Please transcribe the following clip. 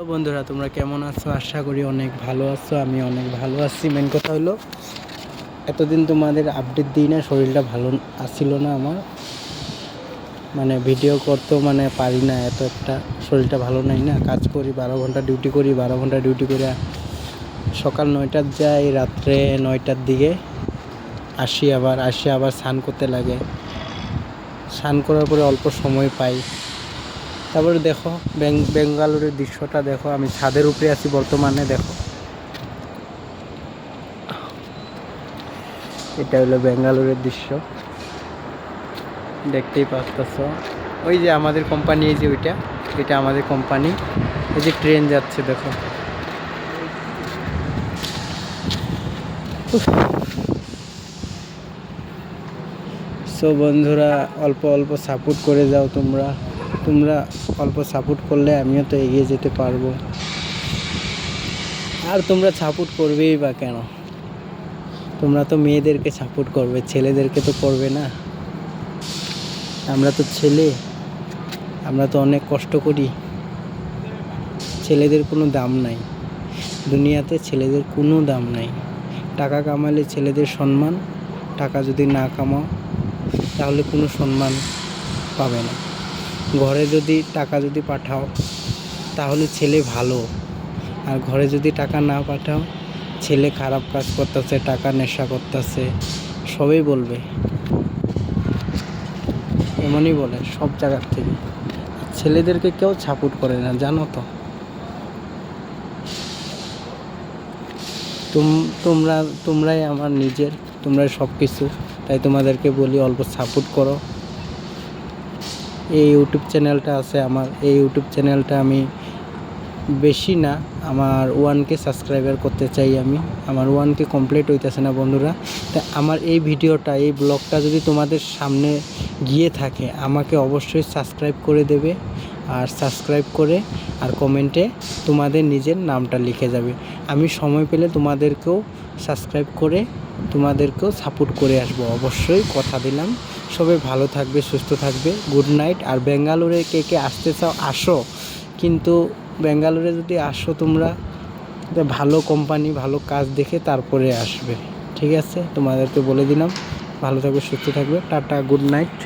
তো বন্ধুরা, তোমরা কেমন আছো? আশা করি অনেক ভালো আছো। আমি অনেক ভালো আছি। মেন কথা হলো, এতদিন তোমাদের আপডেট দিই না, শরীরটা ভালো আসছিল না আমার, মানে ভিডিও করতেও পারি না, এত একটা শরীরটা ভালো নাই না। কাজ করি, 12 ঘন্টা ডিউটি করি, 12 ঘন্টা ডিউটি করে সকাল 9টার যাই, রাত্রে 9টার দিকে আসি। আবার স্নান করতে লাগে, স্নান করার পরে অল্প সময় পাই। তারপরে দেখো বেঙ্গালুরুর দৃশ্যটা দেখো। আমি ছাদের উপরে আছি বর্তমানে। দেখো, এটা হলো বেঙ্গালুরুর দৃশ্য, দেখতেই পাচ্ছ। ওই যে আমাদের কোম্পানি, এই যে এটা আমাদের কোম্পানি। এই যে ট্রেন যাচ্ছে দেখো। সো বন্ধুরা, অল্প অল্প সাপোর্ট করে যাও। তোমরা অল্প সাপোর্ট করলে আমিও তো এগিয়ে যেতে পারবো। আর তোমরা সাপোর্ট করবেই বা কেন? তোমরা তো মেয়েদেরকে সাপোর্ট করবে, ছেলেদেরকে তো করবে না। আমরা তো ছেলে, আমরা তো অনেক কষ্ট করি। ছেলেদের কোনো দাম নাই দুনিয়াতে, ছেলেদের কোনো দাম নাই। টাকা কামালে ছেলেদের সম্মান, টাকা যদি না কামাও তাহলে কোনো সম্মান পাবে না। ঘরে যদি টাকা পাঠাও তাহলে ছেলে ভালো, আর ঘরে যদি টাকা না পাঠাও ছেলে খারাপ কাজ করতেছে, টাকা নেশা করতেছে, সবই বলবে। এমনই বলে সব জায়গার থেকে। ছেলেদেরকে কেউ সাপোর্ট করে না, জানো তো। তোমরাই আমার নিজের, তোমরাই সব কিছু। তাই তোমাদেরকে বলি, অল্প সাপোর্ট করো। এই ইউটিউব চ্যানেলটা আছে আমার, এই ইউটিউব চ্যানেলটা আমি বেশি না, আমার 1K সাবস্ক্রাইবার করতে চাই আমি। আমার 1K কমপ্লিট হইতেছে না বন্ধুরা। তা আমার এই ভিডিওটা, এই ব্লগটা যদি তোমাদের সামনে গিয়ে থাকে, আমাকে অবশ্যই সাবস্ক্রাইব করে দেবে। আর সাবস্ক্রাইব করে আর কমেন্টে তোমাদের নিজের নামটা লিখে যাবে। আমি সময় পেলে তোমাদেরকেও সাবস্ক্রাইব করে তোমাদেরকেও সাপোর্ট করে আসবো, অবশ্যই কথা দিলাম। সবাই ভালো থাকবে, সুস্থ থাকবে। Good night. আর বেঙ্গালুরে কে কে আসতে চাও আসো, কিন্তু বেঙ্গালুরে যদি আসো তোমরা, ভালো কোম্পানি, ভালো কাজ দেখে তারপরে আসবে, ঠিক আছে? তোমাদেরকে বলে দিলাম। ভালো থাকবে, সুস্থ থাকবে। Tata, good night.